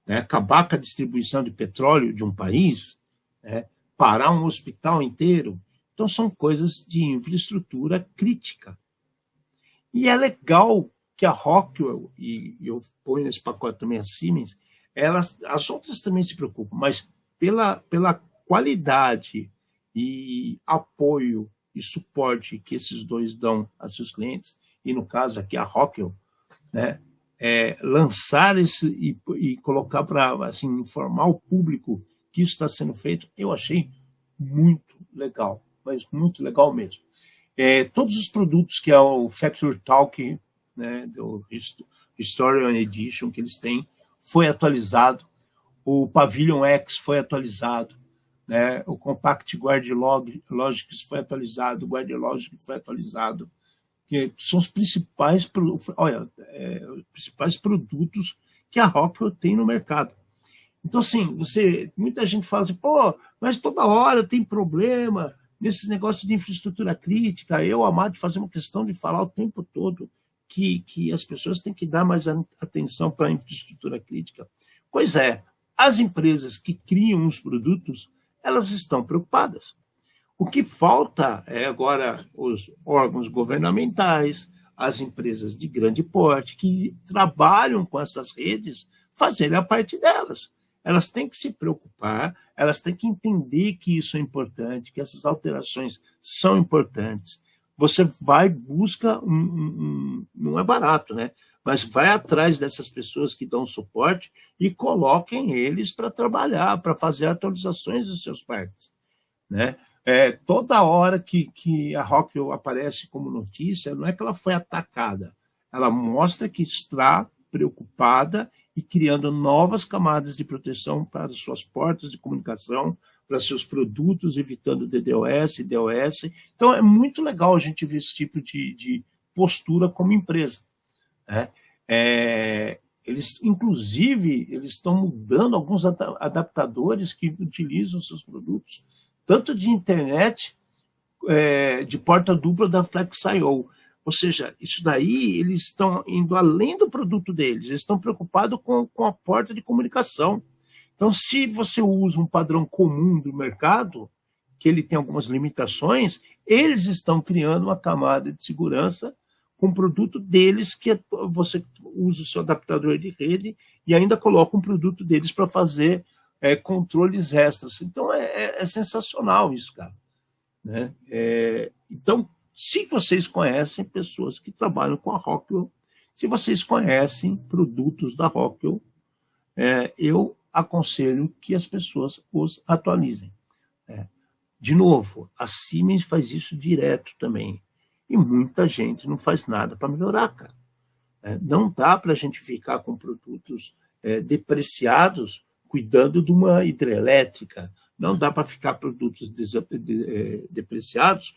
né? Acabar com a distribuição de petróleo de um país, né? Parar um hospital inteiro. Então, são coisas de infraestrutura crítica, E é legal que a Rockwell, e eu ponho nesse pacote também a Siemens, as outras também se preocupam, mas pela qualidade e apoio e suporte que esses dois dão a seus clientes, e no caso aqui a Rockwell, né, lançar esse e colocar para assim, informar o público que isso está sendo feito, eu achei muito legal, mas muito legal mesmo. Todos os produtos que é o Factory Talk, né, do Historian Edition que eles têm, foi atualizado. O Pavilion X foi atualizado. Né, o Compact GuardLogix foi atualizado, o GuardLogic foi atualizado. Que são os principais produtos que a Rockwell tem no mercado. Então, assim, muita gente fala assim, pô, mas toda hora tem problema nesses negócios de infraestrutura crítica. Eu, Amado, fazemos questão de falar o tempo todo que as pessoas têm que dar mais atenção para a infraestrutura crítica. Pois é, as empresas que criam os produtos, elas estão preocupadas. O que falta é agora os órgãos governamentais, as empresas de grande porte que trabalham com essas redes, fazerem a parte delas. Elas têm que se preocupar, elas têm que entender que isso é importante, que essas alterações são importantes. Você busca, não é barato, né? Mas vai atrás dessas pessoas que dão suporte e coloquem eles para trabalhar, para fazer atualizações dos seus parques, né? Toda hora que a Rockwell aparece como notícia, não é que ela foi atacada, ela mostra que está preocupada e criando novas camadas de proteção para suas portas de comunicação, para seus produtos, evitando DDoS, DOS. Então, é muito legal a gente ver esse tipo de postura como empresa, né? Inclusive, eles estão mudando alguns adaptadores que utilizam seus produtos, tanto de internet, de porta dupla da FlexIO. Ou seja, isso daí, eles estão indo além do produto deles, eles estão preocupados com a porta de comunicação. Então, se você usa um padrão comum do mercado, que ele tem algumas limitações, eles estão criando uma camada de segurança com o produto deles, que você usa o seu adaptador de rede e ainda coloca um produto deles para fazer controles extras. Então, é sensacional isso, cara. Né? Então, se vocês conhecem pessoas que trabalham com a Rockwell, se vocês conhecem produtos da Rockwell, eu aconselho que as pessoas os atualizem. De novo, a Siemens faz isso direto também. E muita gente não faz nada para melhorar, cara. Não dá para a gente ficar com produtos depreciados cuidando de uma hidrelétrica. Não dá para ficar produtos depreciados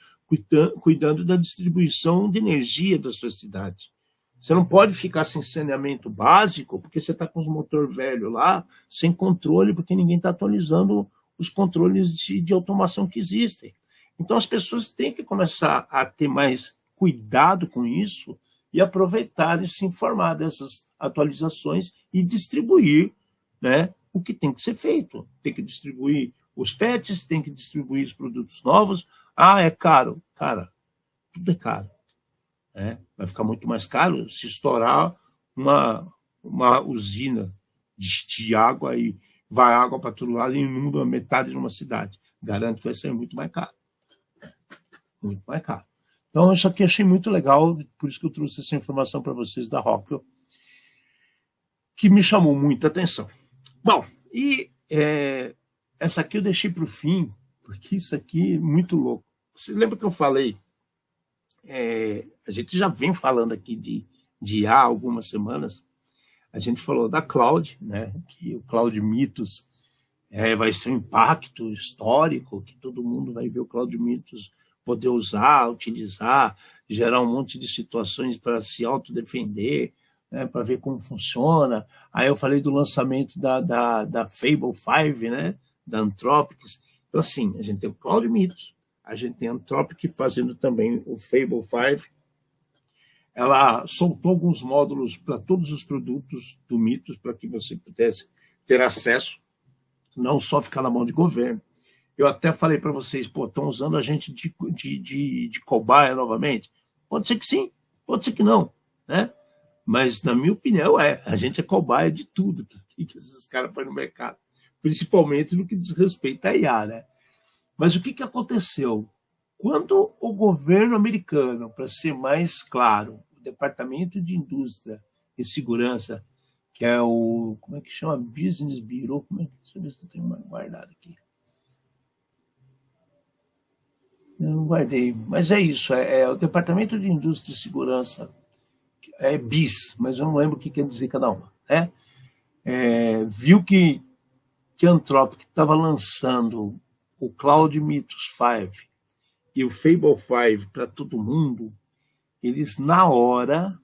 cuidando da distribuição de energia da sua cidade. Você não pode ficar sem saneamento básico porque você está com os motores velhos lá, sem controle, porque ninguém está atualizando os controles de automação que existem. Então, as pessoas têm que começar a ter mais cuidado com isso e aproveitar e se informar dessas atualizações e distribuir, né, o que tem que ser feito. Tem que distribuir os patches, tem que distribuir os produtos novos. É caro. Cara, tudo é caro. Vai ficar muito mais caro se estourar uma usina de água e vai água para todo lado e inunda metade de uma cidade. Garanto que vai ser muito mais caro. Muito mais caro. Então, isso aqui eu achei muito legal, por isso que eu trouxe essa informação para vocês da Rockwell, que me chamou muita atenção. Bom, e essa aqui eu deixei para o fim, porque isso aqui é muito louco. Você lembra que eu falei? A gente já vem falando aqui de há algumas semanas. A gente falou da Cloud, né? Que o Cloud Mythos vai ser um impacto histórico, que todo mundo vai ver o Cloud Mythos poder usar, utilizar, gerar um monte de situações para se autodefender, né, para ver como funciona. Aí eu falei do lançamento da Fable 5, né, da Anthropic. Então, assim, a gente tem o Cloud Mythos, a gente tem a Anthropic fazendo também o Fable 5. Ela soltou alguns módulos para todos os produtos do Mythos, para que você pudesse ter acesso, não só ficar na mão de governo. Eu até falei para vocês, estão usando a gente de cobaia novamente? Pode ser que sim, Pode ser que não, né? Mas, na minha opinião, a gente é cobaia de tudo que esses caras põem no mercado, principalmente no que diz respeito à IA, né? Mas o que aconteceu? Quando o governo americano, para ser mais claro, o Departamento de Indústria e Segurança, que é o, como é que chama? Business Bureau, deixa eu ver se eu tenho guardado aqui. Eu não guardei, mas é isso, é o Departamento de Indústria e Segurança, é BIS, mas eu não lembro o que quer dizer cada uma, né? Viu que a Anthropic estava lançando o Cloud Mythos 5 e o Fable 5 para todo mundo, eles na hora,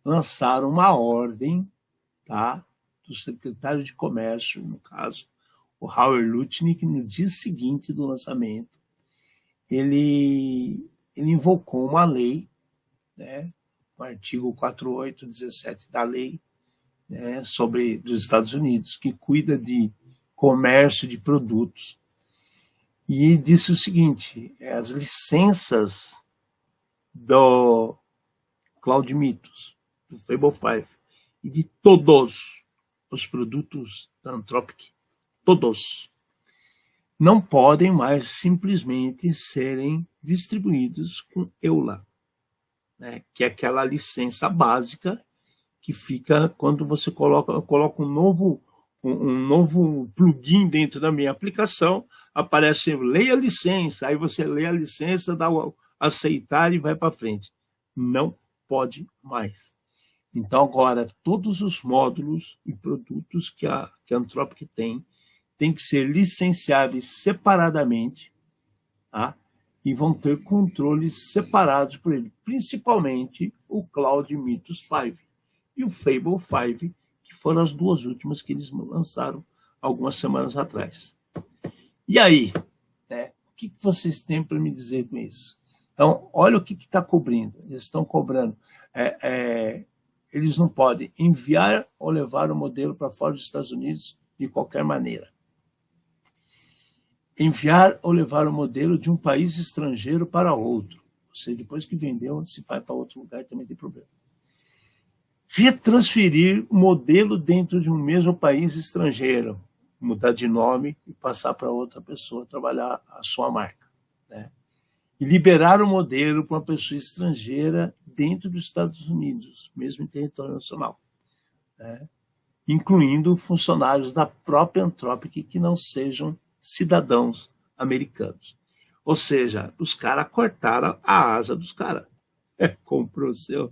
lançaram uma ordem, tá, do secretário de Comércio, no caso, o Howard Lutnick, no dia seguinte do lançamento, ele invocou uma lei, né, o artigo 4817 da lei, né, dos Estados Unidos, que cuida de comércio de produtos, e disse o seguinte: as licenças do Cloud Mythos, do Fable 5 e de todos os produtos da Anthropic, todos, não podem mais simplesmente serem distribuídos com EULA, né, que é aquela licença básica que fica quando você coloca um novo plugin dentro da minha aplicação, aparece leia a licença, aí você lê a licença, dá o aceitar e vai para frente. Não pode mais. Então agora todos os módulos e produtos que a Anthropic tem que ser licenciáveis separadamente, tá? E vão ter controles separados por ele, principalmente o Cloud Mythos 5 e o Fable 5, que foram as duas últimas que eles lançaram algumas semanas atrás. E aí, né, o que vocês têm para me dizer com isso? Então, olha o que está cobrindo. Eles estão cobrando. Eles não podem enviar ou levar o modelo para fora dos Estados Unidos de qualquer maneira. Enviar ou levar o modelo de um país estrangeiro para outro. Ou seja, depois que vendeu, se vai para outro lugar, também tem problema. Retransferir o modelo dentro de um mesmo país estrangeiro, mudar de nome e passar para outra pessoa trabalhar a sua marca, né? E liberar o modelo para uma pessoa estrangeira dentro dos Estados Unidos, mesmo em território nacional, né? Incluindo funcionários da própria Anthropic que não sejam cidadãos americanos. Ou seja, os caras cortaram a asa dos caras. Comprou o seu.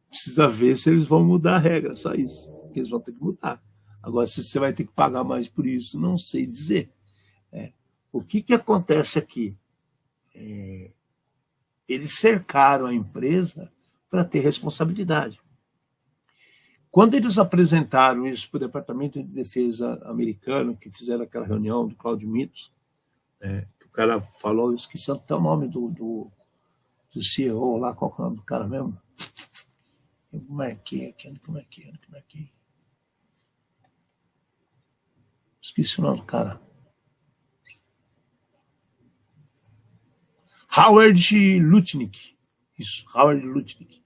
Precisa ver se eles vão mudar a regra, só isso. Porque eles vão ter que mudar. Agora, se você vai ter que pagar mais por isso, não sei dizer. O que acontece aqui? Eles cercaram a empresa para ter responsabilidade. Quando eles apresentaram isso para o Departamento de Defesa americano, que fizeram aquela reunião do Cloud Mythos, que o cara falou, eu esqueci até o nome do CEO lá, qual é o nome do cara mesmo? Eu marquei aqui, onde que eu marquei? Esqueci o nome do cara. Howard Lutnick. Isso, Howard Lutnick.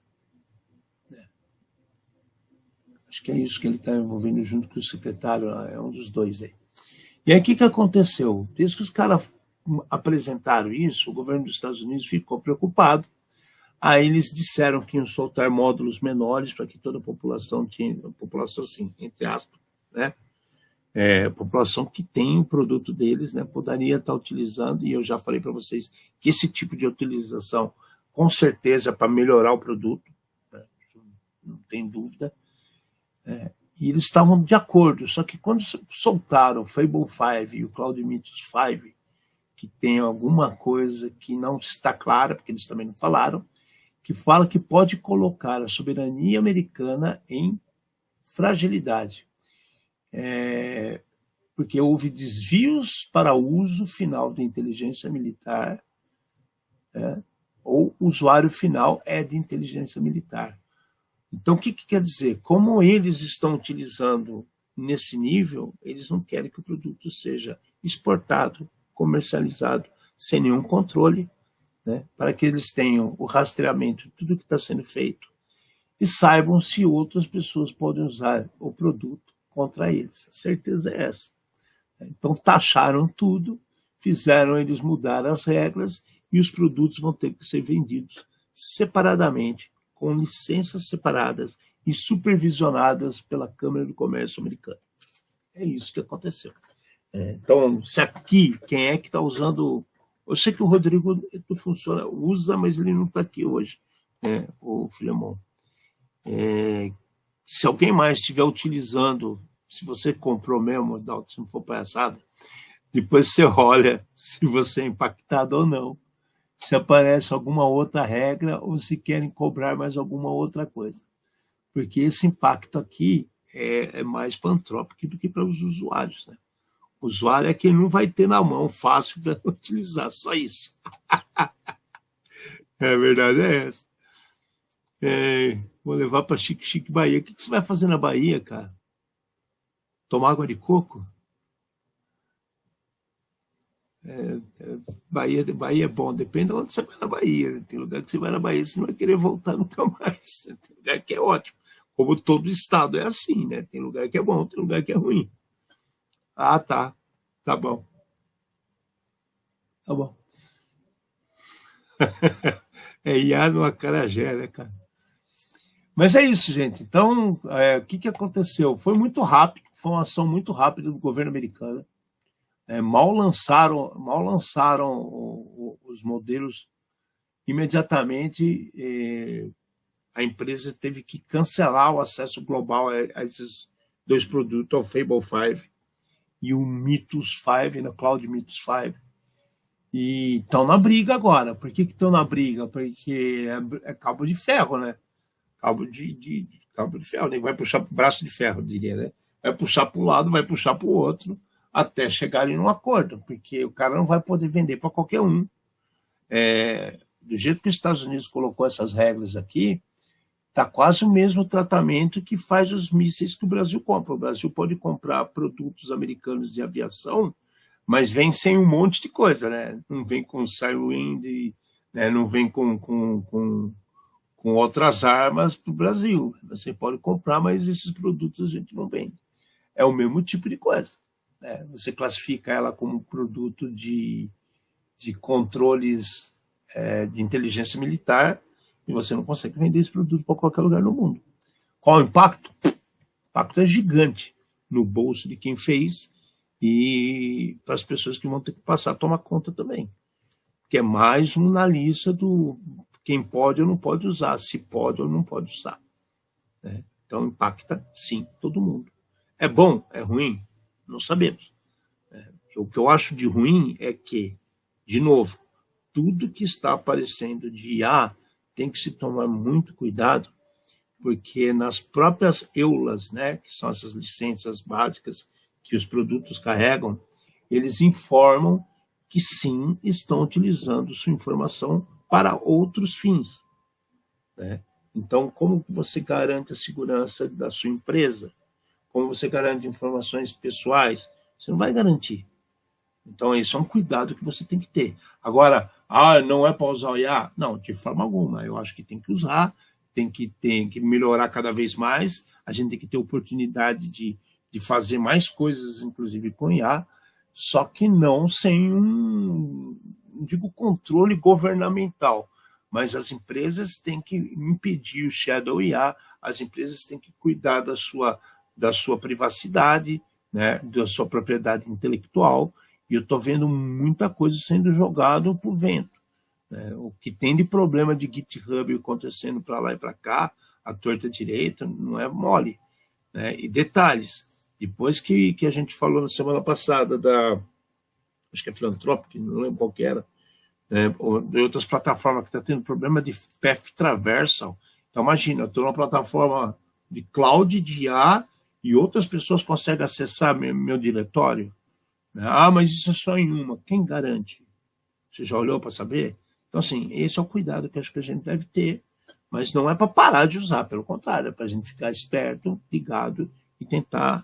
Acho que é isso que ele está envolvendo junto com o secretário, é um dos dois aí. E aí o que aconteceu? Desde que os caras apresentaram isso, o governo dos Estados Unidos ficou preocupado. Aí eles disseram que iam soltar módulos menores para que toda a população assim, entre aspas, né? A população que tem o produto deles, né, poderia estar utilizando, e eu já falei para vocês que esse tipo de utilização, com certeza, é para melhorar o produto, né? Não tem dúvida. E eles estavam de acordo, só que quando soltaram o Fable 5 e o Cloud Mythos 5, que tem alguma coisa que não está clara, porque eles também não falaram, que fala que pode colocar a soberania americana em fragilidade. Porque houve desvios para uso final da inteligência militar, ou o usuário final é de inteligência militar. Então, o que quer dizer? Como eles estão utilizando nesse nível, eles não querem que o produto seja exportado, comercializado, sem nenhum controle, né, para que eles tenham o rastreamento de tudo que está sendo feito e saibam se outras pessoas podem usar o produto contra eles. A certeza é essa. Então, taxaram tudo, fizeram eles mudar as regras e os produtos vão ter que ser vendidos separadamente, com licenças separadas e supervisionadas pela Câmara do Comércio americana. É isso que aconteceu. Então, se aqui, quem é que está usando... Eu sei que o Rodrigo usa, mas ele não está aqui hoje, o Filemon. Se alguém mais estiver utilizando, se você comprou mesmo, Adalto, se não for palhaçada, depois você olha se você é impactado ou não, se aparece alguma outra regra ou se querem cobrar mais alguma outra coisa. Porque esse impacto aqui é mais para antrópico do que para os usuários, né? O usuário é quem não vai ter na mão fácil para utilizar, só isso. A verdade é essa. Vou levar para Chique Chique Bahia. O que você vai fazer na Bahia, cara? Tomar água de coco? Bahia é bom, depende de onde você vai na Bahia. Tem lugar que você vai na Bahia, você não vai querer voltar nunca mais. Tem lugar que é ótimo. Como todo estado é assim, né? Tem lugar que é bom, tem lugar que é ruim. Ah, tá. Tá bom. Tá bom. Iá no acarajé, né, cara? Mas é isso, gente. Então, o que aconteceu? Foi muito rápido, foi uma ação muito rápida do governo americano. Mal lançaram os modelos, imediatamente a empresa teve que cancelar o acesso global a esses dois produtos, ao Fable 5 e o Mythos 5, na Cloud Mythos 5. E estão na briga agora. Por que estão na briga? Porque é cabo de ferro, né? Cabo de ferro. Nem vai puxar braço de ferro, diria, né? Vai puxar para um lado, vai puxar para o outro, até chegarem num acordo, porque o cara não vai poder vender para qualquer um. Do jeito que os Estados Unidos colocou essas regras aqui, está quase o mesmo tratamento que faz os mísseis que o Brasil compra. O Brasil pode comprar produtos americanos de aviação, mas vem sem um monte de coisa, né? Não vem com Sidewind, né? Não vem com outras armas para o Brasil. Você pode comprar, mas esses produtos a gente não vende. É o mesmo tipo de coisa. Você classifica ela como produto de controles de inteligência militar e você não consegue vender esse produto para qualquer lugar no mundo. Qual o impacto? O impacto é gigante no bolso de quem fez e para as pessoas que vão ter que passar a tomar conta também. Que é mais um na lista do quem pode ou não pode usar, se pode ou não pode usar. Então impacta, sim, todo mundo. É bom? É ruim? Não sabemos. O que eu acho de ruim é que, de novo, tudo que está aparecendo de IA tem que se tomar muito cuidado, porque nas próprias EULAs, né, que são essas licenças básicas que os produtos carregam, eles informam que sim, estão utilizando sua informação para outros fins. Então, como você garante a segurança da sua empresa? Como você garante informações pessoais? Você não vai garantir. Então, isso é um cuidado que você tem que ter. Agora, não é para usar o IA? Não, de forma alguma. Eu acho que tem que usar, tem que melhorar cada vez mais. A gente tem que ter oportunidade de fazer mais coisas, inclusive com IA, só que não sem não digo controle governamental, mas as empresas têm que impedir o Shadow IA, as empresas têm que cuidar da sua privacidade, né, da sua propriedade intelectual, e eu estou vendo muita coisa sendo jogada para o vento. O que tem de problema de GitHub acontecendo para lá e para cá, a torta direita, não é mole. E detalhes, depois que a gente falou na semana passada acho que é Philanthropic, não lembro qual que era, ou de outras plataformas que está tendo problema de path traversal. Então imagina, eu estou numa plataforma de cloud, de IA, e outras pessoas conseguem acessar meu diretório. Mas isso é só em uma. Quem garante? Você já olhou para saber? Então, assim, esse é o cuidado que acho que a gente deve ter, mas não é para parar de usar, pelo contrário, é para a gente ficar esperto, ligado e tentar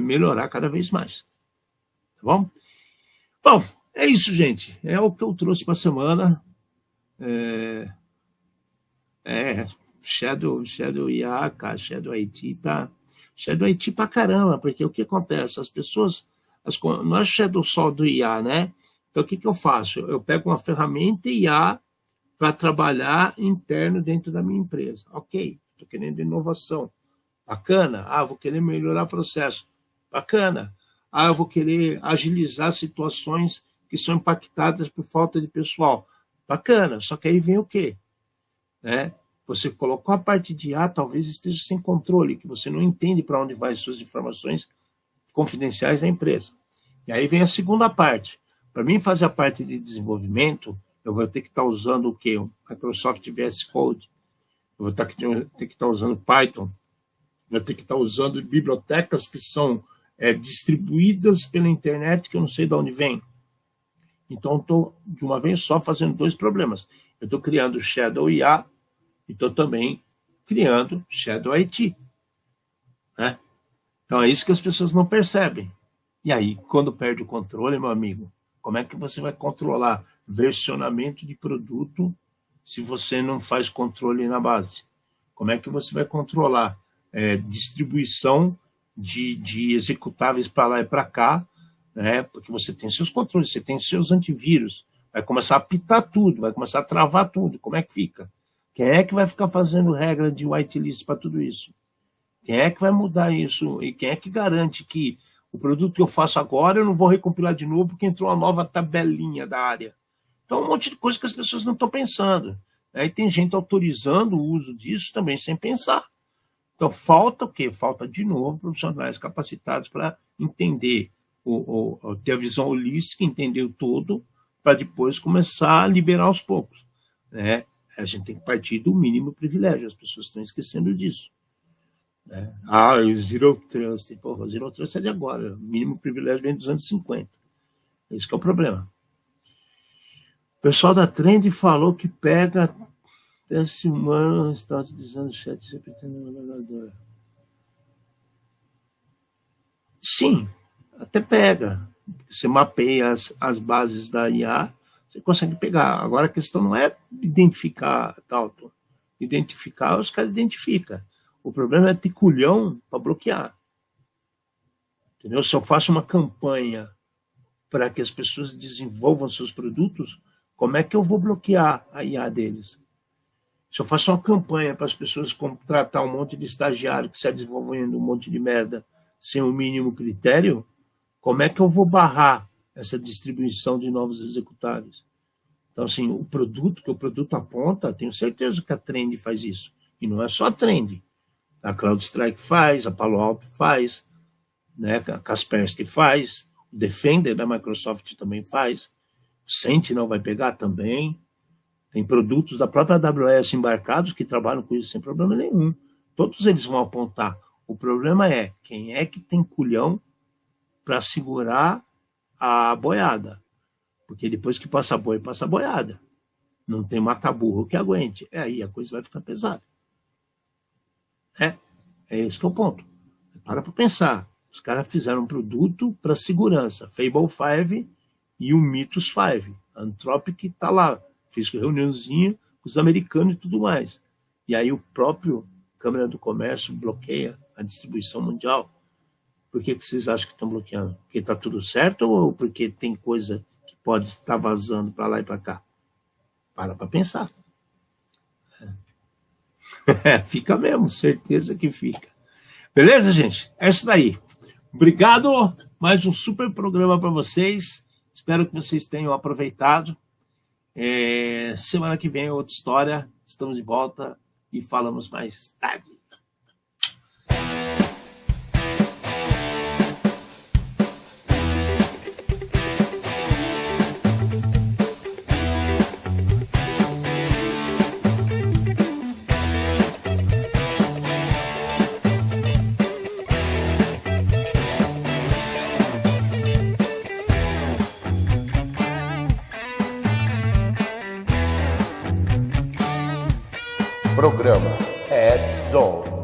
melhorar cada vez mais. Tá bom? Bom, é isso, gente. É o que eu trouxe para a semana. É, Shadow IA, cara, Shadow IT tá. Shadow IT pra caramba, porque o que acontece? As pessoas. Não é Shadow só do IA, né? Então o que eu faço? Eu pego uma ferramenta IA para trabalhar interno dentro da minha empresa. Ok, estou querendo inovação. Bacana. Vou querer melhorar o processo. Bacana. Eu vou querer agilizar situações que são impactadas por falta de pessoal. Bacana. Só que aí vem o quê? Né? Você colocou a parte de IA, talvez esteja sem controle, que você não entende para onde vai suas informações confidenciais da empresa. E aí vem a segunda parte. Para mim fazer a parte de desenvolvimento, eu vou ter que estar usando o quê? O Microsoft VS Code. Eu vou ter que estar usando Python. Vou ter que estar usando bibliotecas que são distribuídas pela internet, que eu não sei de onde vem. Então, eu estou, de uma vez só, fazendo dois problemas. Eu estou criando Shadow IA e estou também criando Shadow IT. Né? Então, é isso que as pessoas não percebem. E aí, quando perde o controle, meu amigo, como é que você vai controlar versionamento de produto se você não faz controle na base? Como é que você vai controlar distribuição de executáveis para lá e para cá, né? Porque você tem seus controles, você tem seus antivírus, vai começar a apitar tudo, vai começar a travar tudo. Como é que fica? Quem é que vai ficar fazendo regra de whitelist para tudo isso? Quem é que vai mudar isso? E quem é que garante que o produto que eu faço agora eu não vou recompilar de novo porque entrou uma nova tabelinha da área? Então, um monte de coisa que as pessoas não estão pensando. Aí tem gente autorizando o uso disso também sem pensar. Então, falta o quê? Falta, de novo, profissionais capacitados para entender, ter a visão holística, entender o todo, para depois começar a liberar aos poucos. Né? A gente tem que partir do mínimo privilégio, as pessoas estão esquecendo disso. Né? O Zero Trust. Porra, o Zero Trust é de agora, o mínimo privilégio vem dos anos 50. Esse que é o problema. O pessoal da Trend falou que pega teste humano, está utilizando o chat GPT no navegador. Sim, até pega. Você mapeia as bases da IA, você consegue pegar. Agora a questão não é identificar, Dalton. Identificar, os caras identificam. O problema é ter culhão para bloquear. Entendeu? Se eu faço uma campanha para que as pessoas desenvolvam seus produtos, como é que eu vou bloquear a IA deles? Se eu faço uma campanha para as pessoas contratar um monte de estagiário que está desenvolvendo um monte de merda sem o mínimo critério, como é que eu vou barrar essa distribuição de novos executáveis? Então, assim, o produto que o produto aponta, tenho certeza que a Trend faz isso. E não é só a Trend. A CrowdStrike faz, a Palo Alto faz, né? A Kaspersky faz, o Defender da Microsoft também faz, o Sentinel vai pegar também. Tem produtos da própria AWS embarcados que trabalham com isso sem problema nenhum. Todos eles vão apontar. O problema é quem é que tem culhão para segurar a boiada. Porque depois que passa boi, passa boiada. Não tem mata-burro que aguente. Aí a coisa vai ficar pesada. É esse que é o ponto. Para pensar. Os caras fizeram um produto para segurança. Fable 5 e o Mythos 5. A Anthropic está lá. Fiz reuniãozinha com os americanos e tudo mais. E aí o próprio Câmara do Comércio bloqueia a distribuição mundial. Por que vocês acham que estão bloqueando? Porque está tudo certo ou porque tem coisa que pode estar vazando para lá e para cá? Para pensar. Fica mesmo, certeza que fica. Beleza, gente? É isso daí. Obrigado. Mais um super programa para vocês. Espero que vocês tenham aproveitado. Semana que vem outra história. Estamos de volta e falamos mais tarde. Programa Ed Zone.